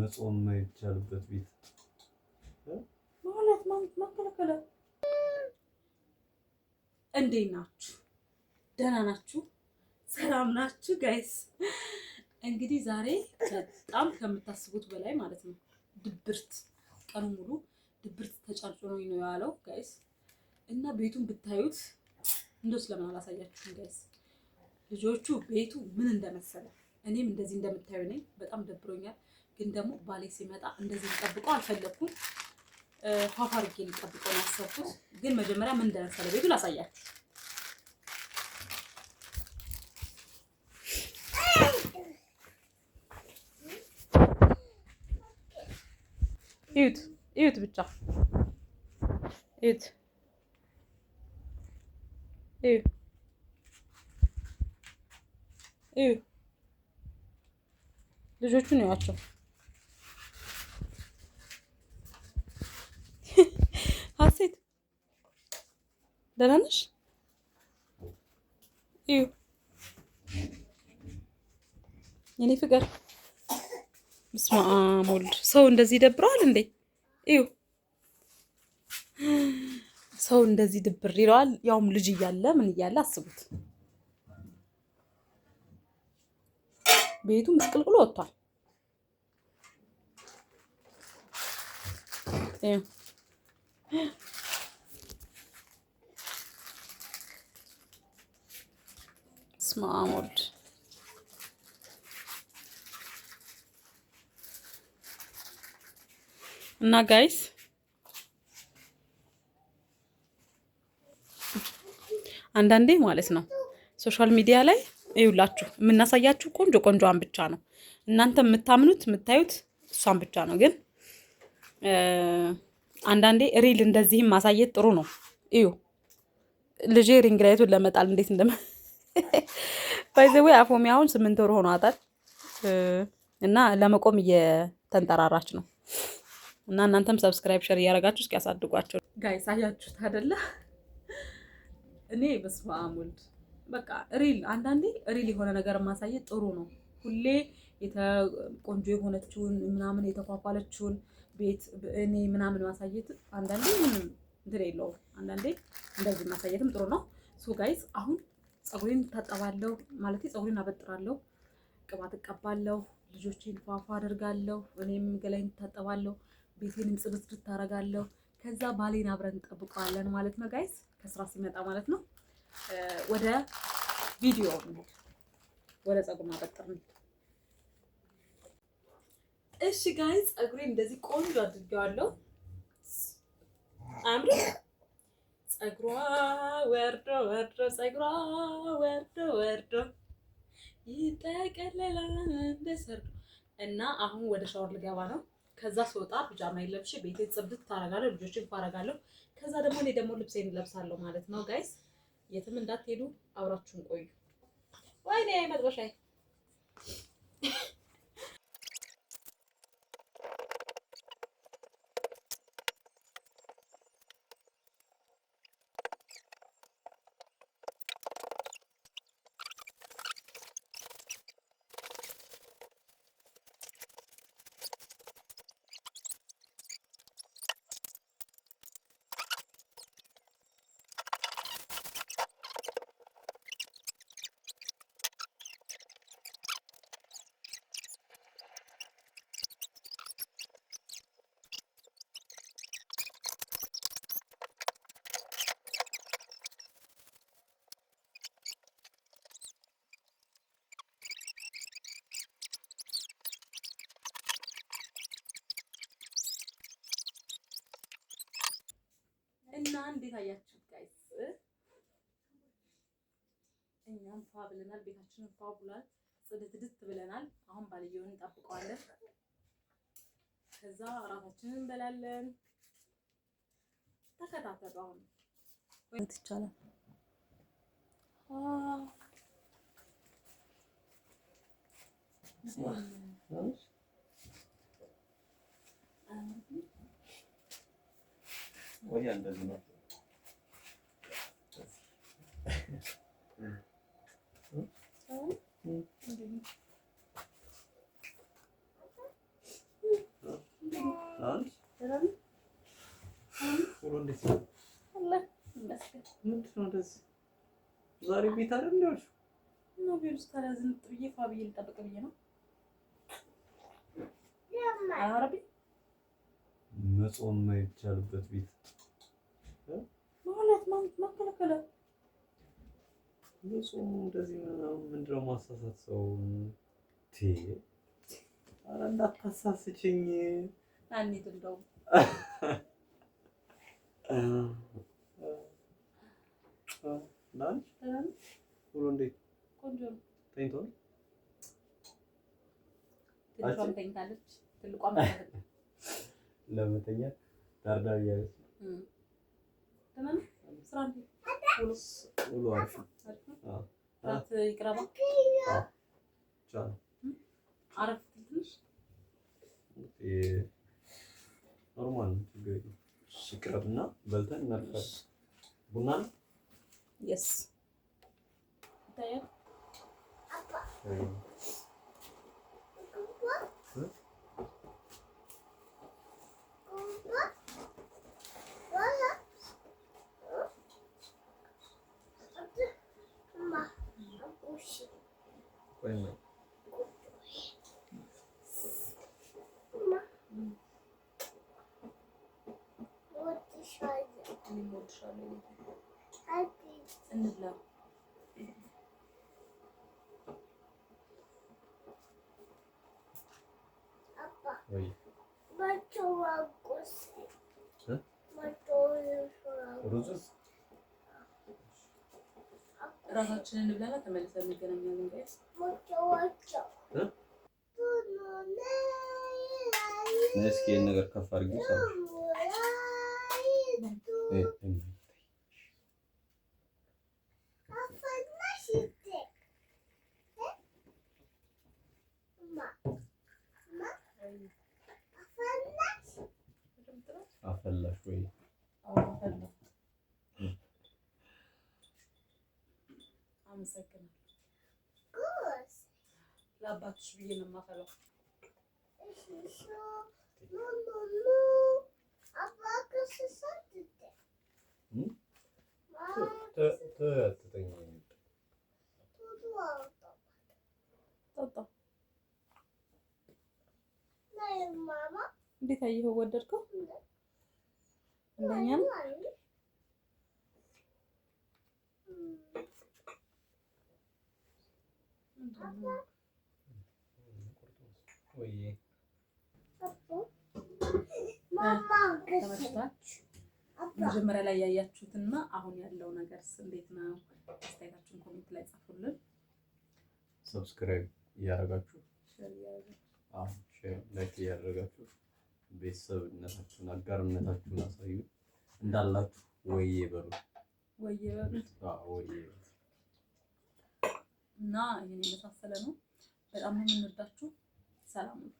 መጾም የማይቻልበት ቤት ማለት ማከለከለ። እንዴት ናችሁ? ደህና ናችሁ? ሰላም ናችሁ ጋይስ? እንግዲህ ዛሬ በጣም ከምታስቡት በላይ ማለት ነው ድብርት፣ ቀኑ ሙሉ ድብርት ተጫጭኖኝ ነው ያለው ጋይስ። እና ቤቱን ብታዩት እንደው ስለምን አላሳያችሁም ጋይስ? ልጆቹ ቤቱ ምን እንደመሰለ እኔም እንደዚህ እንደምታዩ ነኝ። በጣም ደብሮኛል። ግን ደግሞ ባሌ ሲመጣ እንደዚህ ልጠብቀው አልፈለኩም። ፋፋ አድርጌ ልጠብቀው ነው ያሰብኩት። ግን መጀመሪያ ምን እንደመሰለ ቤቱ ላሳያችሁ። እዩት እዩት፣ ብቻ እዩት እዩ እዩ። ልጆቹን እዩዋቸው። ሀሴት ደህና ነሽ? እዩ የኔ ፍቅር። በስመ አብ ወልድ። ሰው እንደዚህ ይደብረዋል እንዴ? እዩ ሰው እንደዚህ ድብር ይለዋል። ያውም ልጅ እያለ ምን እያለ አስቡት። ቤቱ ምስቅልቅሎ ወጥቷል። በስመ አብ ወልድ። እና ጋይስ አንዳንዴ ማለት ነው ሶሻል ሚዲያ ላይ ይውላችሁ የምናሳያችሁ ቆንጆ ቆንጆዋን ብቻ ነው። እናንተ የምታምኑት የምታዩት እሷን ብቻ ነው። ግን አንዳንዴ ሪል እንደዚህም ማሳየት ጥሩ ነው። እዩ ልጄ ሪንግ ላይቱን ለመጣል እንዴት ባይዘዌ አፎሚ አሁን 8 ወር ሆኗታል እና ለመቆም እየተንጠራራች ነው። እና እናንተም ሰብስክራይብ ሼር እያደረጋችሁ እስኪ ያሳድጓቸው ጋይስ። አያችሁት አይደለ? እኔ በስመ አብ ወልድ። በቃ ሪል አንዳንዴ ሪል የሆነ ነገር ማሳየት ጥሩ ነው። ሁሌ ቆንጆ የሆነችውን ምናምን የተኳኳለችውን ቤት እኔ ምናምን ማሳየት አንዳንዴ ምንም እንትን የለውም። አንዳንዴ እንደዚህ ማሳየትም ጥሩ ነው። ሶ ጋይስ አሁን ፀጉሬን ታጠባለሁ ማለት ፀጉሬን አበጥራለሁ፣ ቅባት እቀባለሁ፣ ልጆቼን ፏፏ አደርጋለሁ፣ እኔም ገላይን ታጠባለሁ፣ ቤቴንም ጽድት ታረጋለሁ። ከዛ ባሌን አብረን እንጠብቀዋለን ማለት ነው ጋይስ፣ ከስራ ሲመጣ ማለት ነው። ወደ ቪዲዮ ወደ ፀጉር ማበጠር ነው። እሺ ጋይስ ፀጉሬን እንደዚህ ቆንጆ አድርጌዋለሁ። አምሪ ፀጉሯ ወርዶ ወርዶ ፀጉሯ ወርዶ ወርዶ ይጠቀለላል እንደ ሰርዶ። እና አሁን ወደ ሻወር ልገባ ነው። ከዛ ስወጣ ፒጃማ ለብሼ ቤቴን ጽድት ታረጋለሁ፣ ልጆችን ፋረጋለሁ። ከዛ ደግሞ እኔ ደግሞ ልብሴን ለብሳለሁ ማለት ነው ጋይስ። የትም እንዳትሄዱ አብራችሁን ቆዩ። ወይኔ መጥበሻዬ እና እንዴት አያችሁት ጋይስ? እኛም ፏ ብለናል፣ ቤታችንን ፏ ብሏል፣ ጽድት ብለናል። አሁን ባልየውን እንጠብቀዋለን። ከዛ እራታችንን እንበላለን። ተከታተሉ። አሁን ወይ ትቻላል። ወይ እንደዚህ ነው። እንዴት ነው? አላህ ይመስገን። ምንድን ነው እንደዚህ ዛሬ ቤት አይደል ያልሽው? ነው ቤት ውስጥ ታዲያ ዝም ብዬ ፋብዬ ልጠብቅ ብዬ ነው። አረቢ መጾም የማይቻልበት ቤት ማለት ማከለከለ መጾም እንደዚህ ምንድን ነው ማሳሳት ሰው ኧረ እንዳታሳስችኝ አንዴት እንደው ላንች ሁሉ እንዴት ቆንጆ ነው። ተኝቶ ነው ትንሿም ተኝታለች፣ ትልቋም ለመተኛት ዳርዳር እያለች ደህና ነው። ስራ እንዴት ውሎ አሪፍ ነው። እራት ይቅረባ አረፍ ትንሽ ኖርማል ነው። ችግር የለም። ይቅረብና በልተን እናልፋለን። ቡና ነው የስ ይታያል። እንብላ ራሳችንን እንብላና ተመልሰን እንገናኛለን። ጋይስ እስኪ ይሄን ነገር ከፍ አድርጊው ሰው አፈላሽ ወይ አመሰግናለሁ። ለአባትሽ ብዬ ነው የማፈላው። እንዴት አየኸው? ወደድከው? እንደኛ ነው። መጀመሪያ ላይ ያያችሁትና አሁን ያለው ነገርስ እንዴት ነው? አስተያየታችሁን ኮሜንት ላይ ጻፉልን። ሰብስክራይብ እያደረጋችሁ ሼር ላይክ እያደረጋችሁ ቤተሰብነታችሁን አጋርነታችሁን አሳዩ። እንዳላችሁ ወይዬ በሉ እና ይሄን የመሳሰለ ነው። በጣም ነው የምንወዳችሁ። ሰላም ነው።